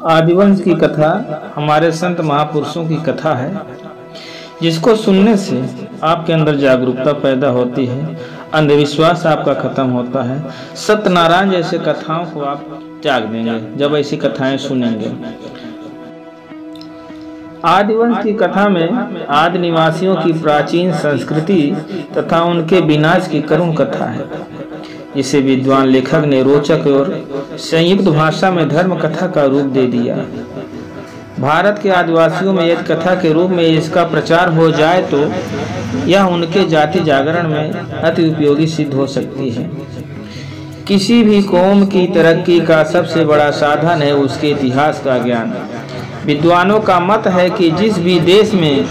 आदिवंश की कथा हमारे संत महापुरुषों की कथा है, जिसको सुनने से आपके अंदर जागरूकता पैदा होती है, अंधविश्वास आपका खत्म होता है। सत्यनारायण जैसे कथाओं को आप त्याग देंगे जब ऐसी कथाएं सुनेंगे। आदिवंश की कथा में आदि निवासियों की प्राचीन संस्कृति तथा उनके विनाश की करुण कथा है, जिसे विद्वान लेखक ने रोचक और संयुक्त भाषा में धर्म कथा का रूप दे दिया। भारत के आदिवासियों में यदि कथा के रूप में इसका प्रचार हो जाए तो यह उनके जाति जागरण में अति उपयोगी सिद्ध हो सकती है। किसी भी कौम की तरक्की का सबसे बड़ा साधन है उसके इतिहास का ज्ञान। विद्वानों का मत है कि जिस भी देश में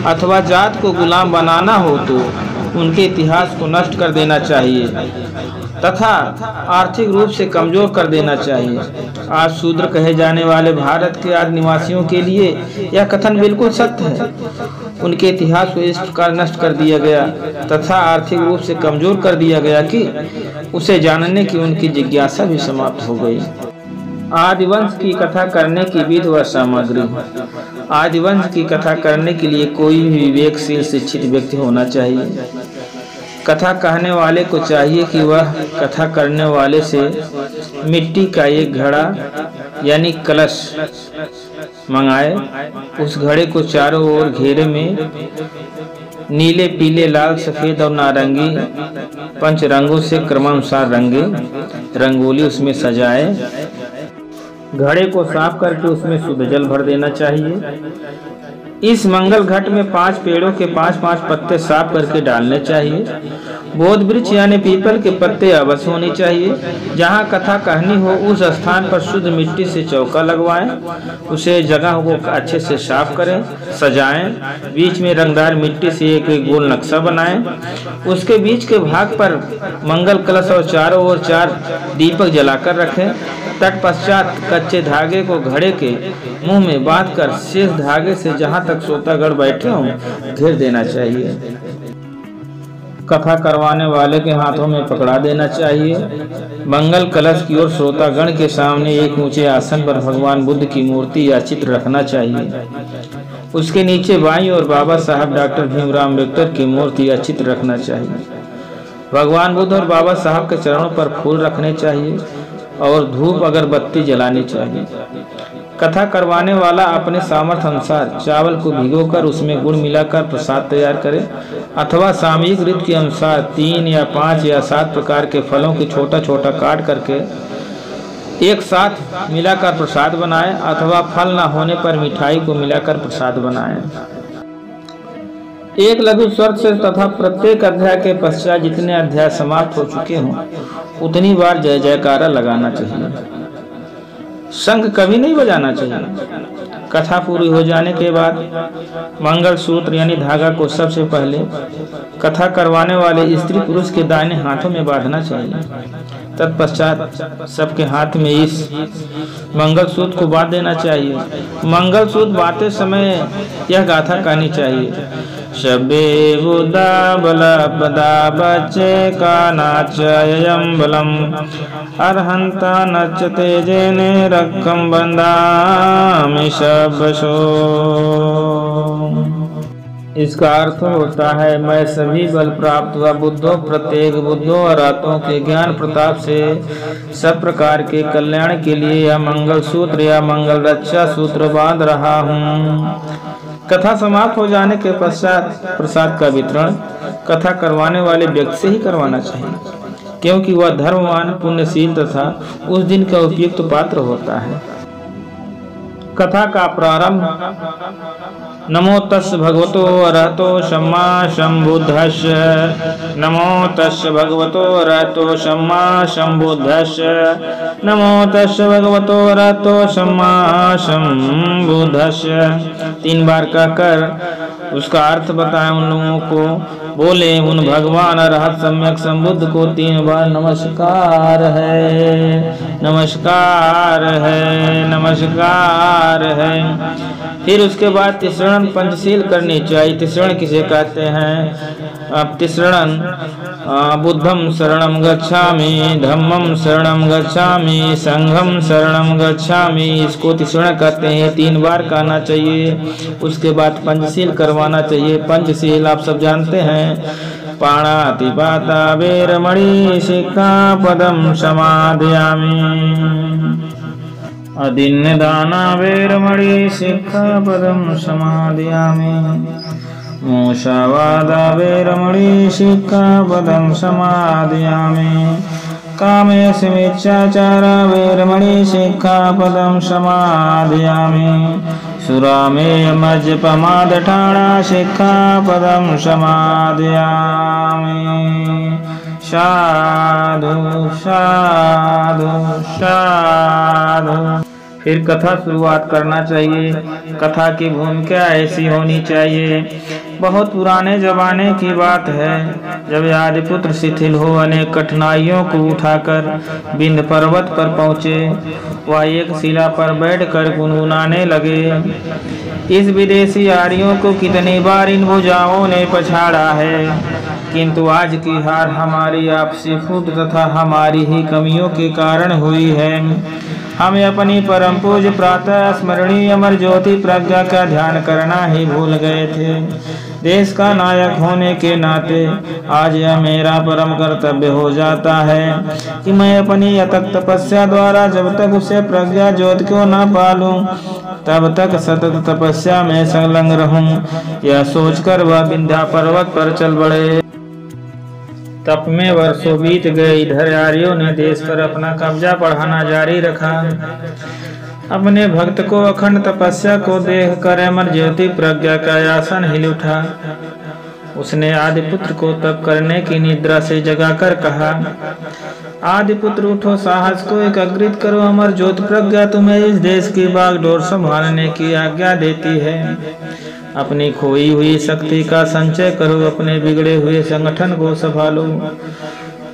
अथवा जात को गुलाम बनाना हो तो उनके इतिहास को नष्ट कर देना चाहिए तथा आर्थिक रूप से कमजोर कर देना चाहिए। आज शूद्र कहे जाने वाले भारत के आदि निवासियों के लिए यह कथन बिल्कुल सत्य है। उनके इतिहास को इस प्रकार नष्ट कर दिया गया तथा आर्थिक रूप से कमजोर कर दिया गया कि उसे जानने की उनकी जिज्ञासा भी समाप्त हो गई। आदिवंश की कथा करने की विधि व सामग्री। आदिवंश की कथा करने के लिए कोई भी विवेकशील शिक्षित व्यक्ति होना चाहिए। कथा कहने वाले को चाहिए कि वह कथा करने वाले से मिट्टी का एक घड़ा यानी कलश मंगाए। उस घड़े को चारों ओर घेरे में नीले, पीले, लाल, सफेद और नारंगी 5 रंगों से क्रमानुसार रंगे। रंगोली उसमें सजाए। घड़े को साफ करके उसमें शुद्ध जल भर देना चाहिए। इस मंगल घट में 5 पेड़ों के 5-5 पत्ते साफ करके डालने चाहिए। बोध वृक्ष यानी पीपल के पत्ते अवश्य होनी चाहिए। जहाँ कथा कहनी हो उस स्थान पर शुद्ध मिट्टी से चौका लगवाएं। उसे जगह को अच्छे से साफ करें, सजाएं। बीच में रंगदार मिट्टी से एक गोल नक्शा बनाएं। उसके बीच के भाग पर मंगल कलश और चारों ओर 4 दीपक जलाकर रखें। तत्पश्चात कच्चे धागे को घड़े के मुंह में बांधकर शेष धागे से जहां तक श्रोतागण बैठे हों घेर देना चाहिए। कथा करवाने वाले के हाथों में पकड़ा देना चाहिए। मंगल कलश की ओर श्रोतागण के सामने एक ऊंचे आसन पर भगवान बुद्ध की मूर्ति या चित्र रखना चाहिए। उसके नीचे बाईं ओर बाबा साहब डॉक्टर भीमराव अम्बेडकर की मूर्ति या चित्र रखना चाहिए। भगवान बुद्ध और बाबा साहब के चरणों पर फूल रखने चाहिए और धूप अगरबत्ती जलानी चाहिए। कथा करवाने वाला अपने सामर्थ्य अनुसार चावल को भिगोकर उसमें गुड़ मिलाकर प्रसाद तैयार करे अथवा सामयिक रीति के अनुसार 3 या 5 या 7 प्रकार के फलों को छोटा छोटा काट करके एक साथ मिलाकर प्रसाद बनाए अथवा फल न होने पर मिठाई को मिलाकर प्रसाद बनाए। एक लघु स्वर से तथा प्रत्येक अध्याय के पश्चात जितने अध्याय समाप्त हो चुके हों उतनी बार जय जयकारा लगाना चाहिए। शंख कभी नहीं बजाना चाहिए। कथा पूरी हो जाने के बाद मंगल सूत्र यानी धागा को सबसे पहले कथा करवाने वाले स्त्री पुरुष के दाहिने हाथों में बांधना चाहिए। तत्पश्चात सबके हाथ में इस मंगल सूत्र को बांध देना चाहिए। मंगल सूत्र बांधते समय यह गाथा कहनी चाहिए। शबे बुदा बला बदा बच्चे का नाचयम बलम अरहंता नचते जेने रकम बंदामि शबशो। इसका अर्थ होता है मैं सभी बल प्राप्त हुआ बुद्धों प्रत्येक बुद्धों और आत्माओं के ज्ञान प्रताप से सब प्रकार के कल्याण के लिए यह मंगल सूत्र या मंगल रक्षा सूत्र बांध रहा हूँ। कथा समाप्त हो जाने के पश्चात प्रसाद का वितरण कथा करवाने वाले व्यक्ति से ही करवाना चाहिए, क्योंकि वह धर्मवान, पुण्यशील तथा उस दिन का उपयुक्त पात्र होता है। कथा का प्रारंभ नमो तस् भगवतो अरहतो सम्मा सम्बुद्धस्य। नमो तस् भगवतो अरहतो सम्मा सम्बुद्धस्य। नमो तस् भगवतो अरहतो सम्मा सम्बुद्धस्य। 3 बार कहकर उसका अर्थ बताएं उन लोगों को। बोले उन भगवान अरहत सम्यक संबुद्ध को 3 बार नमस्कार है, नमस्कार है, नमस्कार नमस्कार है। फिर उसके बाद तिसरण पंचशील करनी चाहिए। तिसरण किसे कहते हैं? अब तिसरण बुद्धम शरणम गच्छामि, धम्मम शरणम गच्छामि, संघम शरणम गच्छामि, इसको तिसरण कहते हैं। 3 बार कहना चाहिए। उसके बाद पंचशील करवाना चाहिए। पंचशील आप सब जानते हैं, पाणातिपाता वेरमणि सिक्खापदं समादयामि, अदिन्नदाना वेरमणि सिक्खापदं समादयामि, मूषावादा वेरमणि सिक्खापदं समादयामि, कामेशमिच्छाचारा वेरमणि सिक्खापदं समादयामि, सुरामेयमज्जपमादठाना सिक्खापदं समादयामि। साधु साधु साधु। फिर कथा शुरुआत करना चाहिए। कथा की भूमिका ऐसी होनी चाहिए। बहुत पुराने जमाने की बात है, जब आदिपुत्र शिथिल हो अनेक कठिनाइयों को उठाकर विंध्य पर्वत पर पहुँचे। वह एक शिला पर बैठकर गुनगुनाने लगे। इस विदेशी आर्यों को कितनी बार इन भुजाओं ने पछाड़ा है, किंतु आज की हार हमारी आपसी फूट तथा हमारी ही कमियों के कारण हुई है। हमें अपनी परम पूज्य प्रातः स्मरणीय अमर ज्योति प्रज्ञा का ध्यान करना ही भूल गए थे। देश का नायक होने के नाते आज यह मेरा परम कर्तव्य हो जाता है कि मैं अपनी अथक तपस्या द्वारा जब तक उसे प्रज्ञा ज्योति को न पालूं, तब तक सतत तपस्या में संलग्न रहूं। यह सोचकर वह विंध्या पर्वत पर चल बढ़े। तप में वर्षों बीत गए। इधर आर्यों ने देश पर अपना कब्जा बढ़ाना जारी रखा। अपने भक्त को अखंड तपस्या को देखकर अमर ज्योति प्रज्ञा का आसन हिल उठा। उसने आदिपुत्र को तप करने की निद्रा से जगाकर कहा, आदिपुत्र उठो, साहस को एकाग्रित करो। अमर ज्योति प्रज्ञा तुम्हें इस देश की बागडोर संभालने की आज्ञा देती है। अपनी खोई हुई शक्ति का संचय करो, अपने बिगड़े हुए संगठन को संभालो।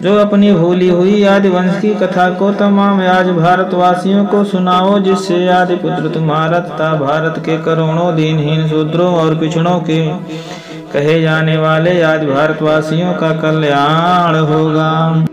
जो अपनी भूली हुई आदिवंश की कथा को तमाम आज भारतवासियों को सुनाओ, जिससे आदिपुत्र तुम्हारा तथा भारत के करोड़ों दीनहीन शूद्रों और पिछड़ों के कहे जाने वाले आज भारतवासियों का कल्याण होगा।